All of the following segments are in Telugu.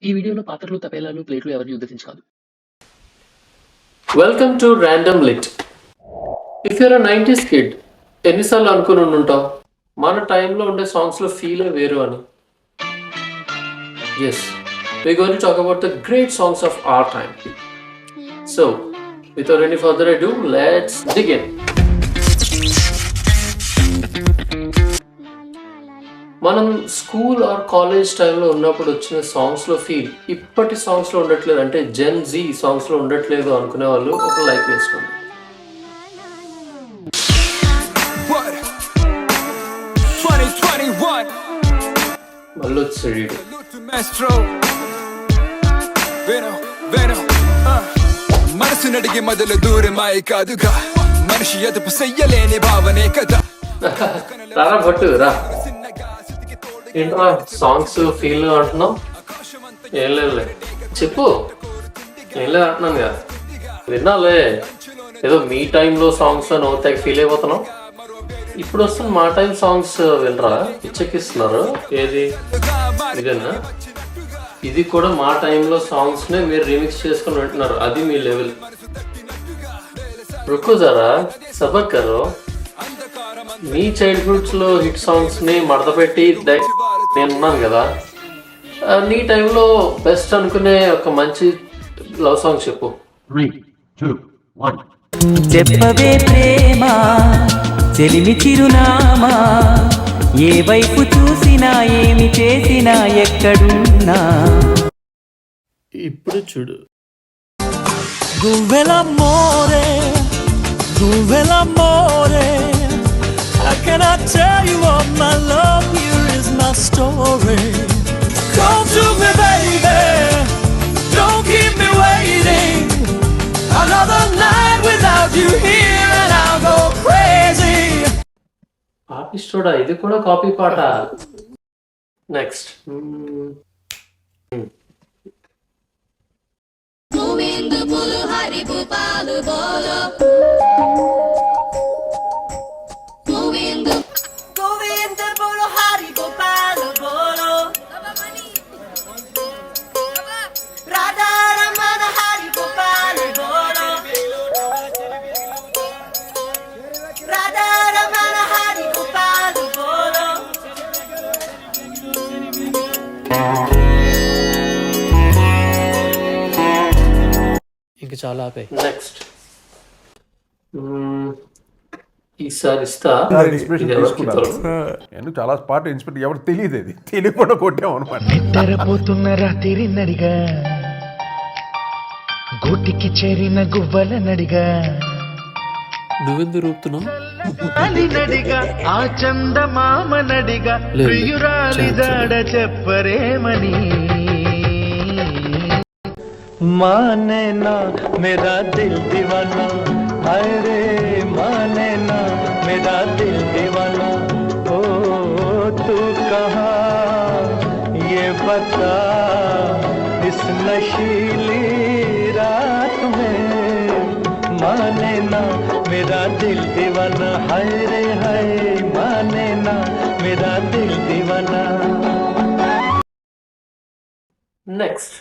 ఈ వీడియోలో పాత్రలు, తపేలాలు, ప్లేట్లు ఎవరిని ఉద్దేశించి కాదు. Welcome to Random Lit. If your 90s kid, ఎన్నిసార్లు అనుకుని ఉండుంటావు మన టైంలో ఉండే సాంగ్స్లో ఫీలే వేరు అని. Yes, we going to talk about the great songs of our time. So, without any further ado, let's begin. మనం స్కూల్ ఆర్ కాలేజ్ టైంలో ఉన్నప్పుడు వచ్చిన సాంగ్స్లో ఫీల్ ఇప్పటి సాంగ్స్లో ఉండట్లేదు, అంటే జెన్ జీ సాంగ్స్లో ఉండట్లేదు అనుకునే వాళ్ళు ఒక లైక్ వేసుకోండి. మళ్ళీ వచ్చాడు మనసు నడిగి మొదలు దూరమాయి కాదుగా, మనిషి ఎదుపు చెయ్యలేని భావనే కదా. రారా భట్టు రా, ఏంట్రా సాంగ్స్ ఫీల్ అంటున్నావు? ఏం లేదు, చెప్పు. ఏం లేదు అంటున్నాను కదా, విన్నాలే. ఏదో మీ టైంలో సాంగ్స్ అని తెగ ఫీల్ అయిపోతున్నావు. ఇప్పుడు వస్తున్న మా టైం సాంగ్స్ వినరా, పిచ్చెక్కిస్తున్నారు. ఏది ఇదేనా? ఇది కూడా మా టైంలో సాంగ్స్నే మీరు రీమిక్స్ చేసుకుని వింటున్నారు. అది మీ లెవెల్. రుకో జరా, సబర్ కరో. మీ చైల్డ్హుడ్స్లో హిట్ సాంగ్స్ని మడత పెట్టి నేను ఉన్నాను కదా, నీ టైంలో బెస్ట్ అనుకునే ఒక మంచి లవ్ సాంగ్ చెప్పు. 3, 2, 1. చెప్పవే ప్రేమ చెలిమి చిరునామా, ఏ వైపు చూసినా ఏమి చేసినా ఎక్కడున్నా. ఇప్పుడు చూడు. Guvellamore, Guvellamore, how can I tell you all my love? Here is my story. Come to me, baby, don't keep me waiting. Another night without you here and I'll go crazy. ఆర్టిస్టోడా, ఇది కూడా కాపీ పాట. నెక్స్ట్. గోవింద బోలో హరి గోపాల్ బోలో, గోవింద గోవింద బోలో హరి గోపాల్ బోలో, రాధా రమణ హరి గోపాల్ బోలో, రాధా రమణ హరి గోపాల్ బోలో. ఇంక చాలా ఆపే. నెక్స్ట్. ఈసారి ఇస్తా. ఇన్స్పిరేషన్ తీసుకున్నారు. నేను చాలా స్పాట్ ఇన్స్పిరేషన్ ఎవరు తెలియదు, అది తెలియకుండా కొట్టాం అనమాట. నిద్రపోతున్న రాత్రి నడిగా, గోటికి చేరిన గువ్వల నడిగా, నువ్వెందుకు రూపుతున్నావు? నడిగా ఆ చందమామ నడిగా, ప్రియురాలి దాడ చెప్పరేమని. మానే నా మేరా దిల్ దివానా, హాయ్ రే మానే నా మేరా దిల్ దివానా, ఓ తూ కహా ये बता इस नशीली रात में, माने ना मेरा दिल दीवाना, हाय रे हाय माने ना मेरा दिल दीवाना. నెక్స్ట్.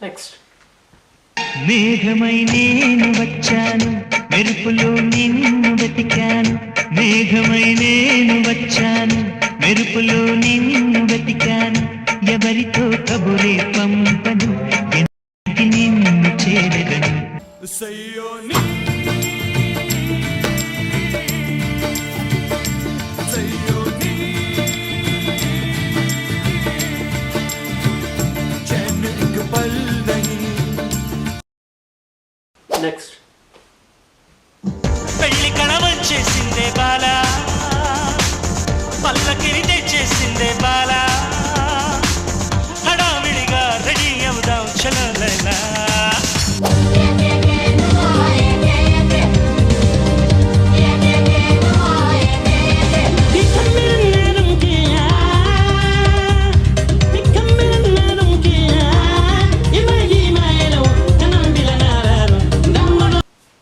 నెక్స్ట్. మేఘమై నేను వచ్చాను, మెరుపులో నిన్ను వెతికాను, మేఘమై నేను వచ్చాను, మెరుపులో నిన్ను వెతికాను, ఎవరితో కబురే పంపను, ఎందుకు నిన్ను చేరగను. నెక్స్ట్. పెళ్లి కణవం చేసిందే బాల పల్లకిని తెచ్చేసిందే బాల హడావిడిగా రెడీ అవుదాం చలో లైలా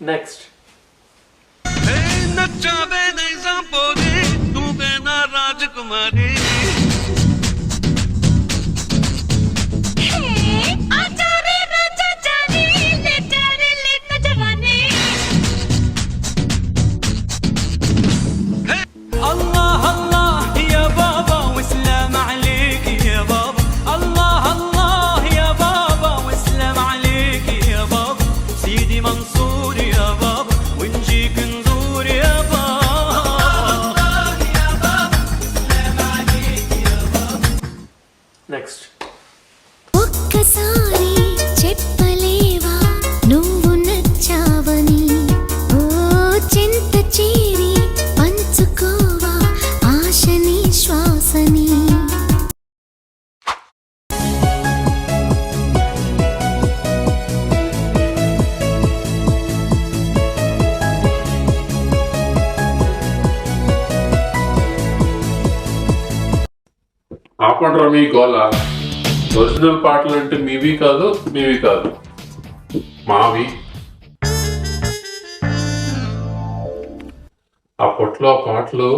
నెక్స్ట్ రాజకుమారి الله الله يا بابا وسلام عليك يا بابا الله الله يا بابا وسلام عليك يا بابا سيدي منصور يا بابا ونجيك نزور يا بابا يا بابا سلام عليك يا بابا నెక్స్ట్ ఒక్కసారి చెప్పలేవా నువ్వు నచ్చావని ఓ చింత చేరి పంచుకోవా ఆశని శ్వాసని ఆపండ్రా మీ గోల. ఒరిజినల్ పాటలు అంటే మీవి కాదు, మీవి కాదు, మావి. అప్పట్లో ఆ పాటలు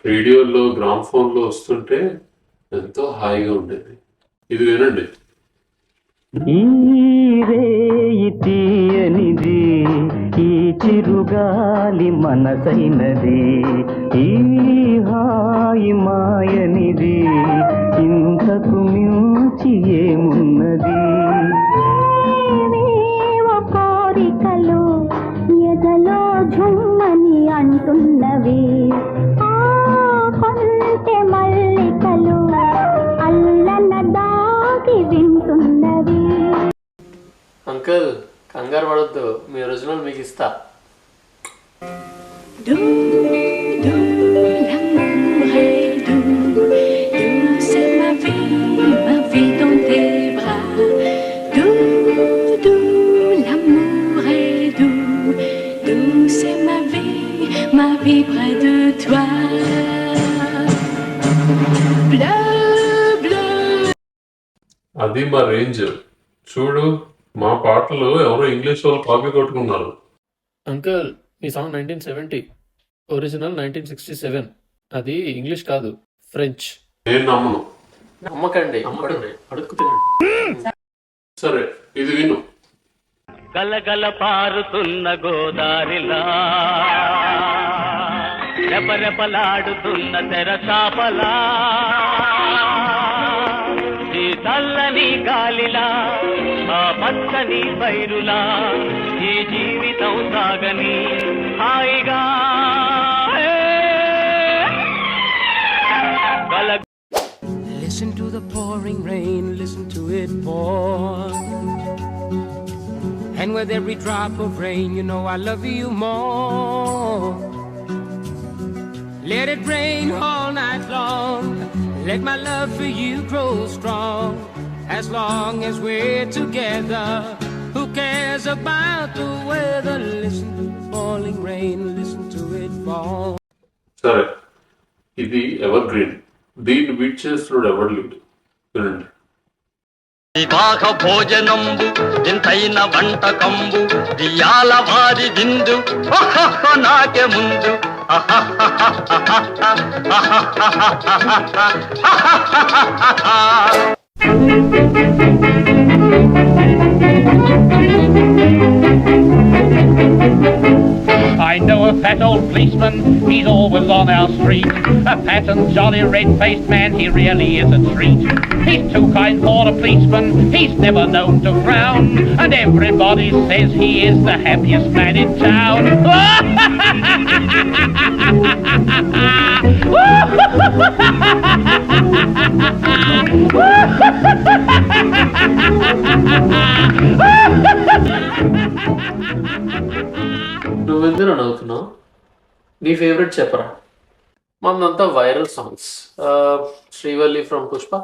రేడియోలో గ్రామ్ఫోన్లో వస్తుంటే ఎంతో హాయిగా ఉండేది. ఇది వినండి. ఈ రేయి తీయనిది ఈ చిరుగాలి మనసైనది ఈ హాయి మాయనిది ఇంతకు మించి ఏమున్నది కోరికలు ఎదలో ఝుమ్మని అంటున్నవి కొంటె మల్లికలు అల్లన దాగి వింటున్నవి. అంకుల్ కంగారు పడొద్దు, మీ ఒరిజినల్ మీకు ఇస్తా. L'amour est doux, doux c'est ma vie dans tes bras. Doux, doux, l'amour est doux, doux c'est ma vie près de toi. Bleu, bleu. అది మా రేంజ్. చూడు, మా పాటలు ఎవరో ఇంగ్లీష్ వాళ్ళు కాపీ కొట్టుకున్నారు. అంకుల్ మీ సాంగ్ 1970, ఒరిజినల్ 1967. అది ఇంగ్లీష్ కాదు, ఫ్రెంచ్. నేను నమ్మను. నమ్మకండి, అడుక్కు తినండి. సరే, ఇది విను. గలగల పారుతున్న గోదారిలా రెపరెపలాడుతున్న తెరచాపలా ఈ చల్లని గాలిలా ఆ పచ్చని పైరులా ఈ జీవితం సాగని హాయిగా Listen to the pouring rain, listen to it pour. And with every drop of rain, you know I love you more. Let it rain all night long. Let my love for you grow strong. As long as we're together, who cares about the weather? Listen to the falling rain, listen to it fall. సరే, ఇది ఎవర్ గ్రీన్. దీన్ని బీట్ చేస్తున్నాడు ఎవరు లేడు. వినండి. వివాహ భోజనంబు ఇంతైన వంటకంబు దియాల వారి విందు నాకే ముందు I know a fat old policeman, he's always on our street. A fat and jolly red-faced man, he really is a treat. He's too kind for a policeman, he's never known to frown. And everybody says he is the happiest man in town. నువ్వెందుకు నవ్వుతున్నావు? నీ ఫేవరెట్ చెప్పరా? మనదంతా viral songs. Srivalli from Pushpa.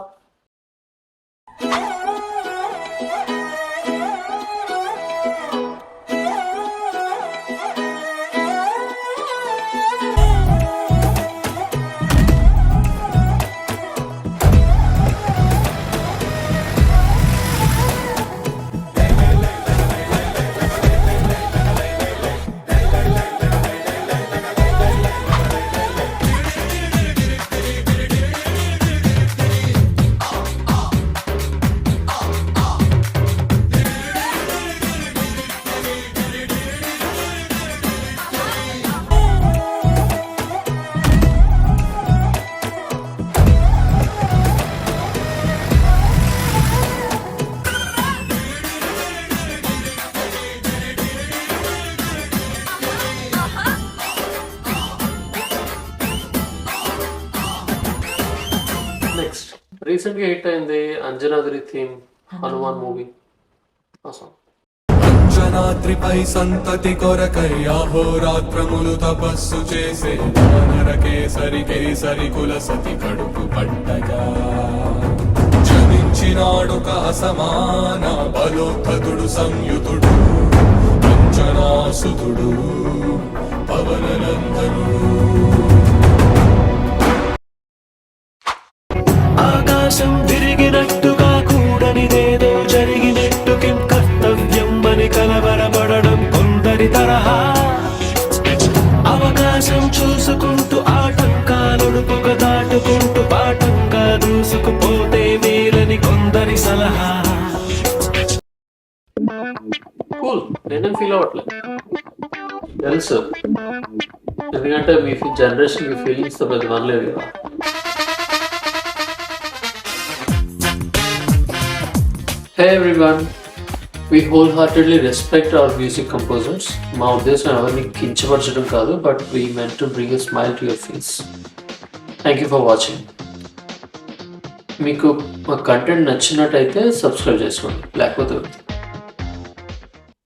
Next రీసెంట్గా హిట్ అయింది అంజనాద్రి థీమ్ హనుమాన్ మూవీ. అంజనాద్రిపై సంతతి కొరకై అహోరాత్రములు తపస్సు చేసే నరకేసరి కేసరి కుల సతి కడుపు పట్టగా జనించినాడొక అసమాన బలోద్ధతుడు సంయుతుడు అంజనాసుతుడు పవననందనుడు. ఆకాశం తిరిగినట్టుగా కూడనిదేదో జరిగినట్టు కిం కర్తవ్యం అని కలవరపడడం కొందరి తరహా. అవకాశం చూసుకుంటూ ఆటంకాలొడుపుక దాటుకుంటూ పాఠంగా దూసుకుపోతే మేలని కొందరి సలహా. కూల్, నేనేం ఫీల్ అవ్వట్లేదు, తెలుసు. ఎందుకంటే మీ జనరేషన్ మీ ఫీలింగ్స్తో పెద్ద పనిలేదు కదా. Hey everyone, we wholeheartedly respect our music composers. మా ఉద్దేశం ఎవరిని కించపరచడం కాదు, but we meant to bring a smile to your face. Thank you for watching. మీకు మా కంటెంట్ నచ్చినట్టయితే సబ్స్క్రైబ్ చేసుకోండి, లేకపోతే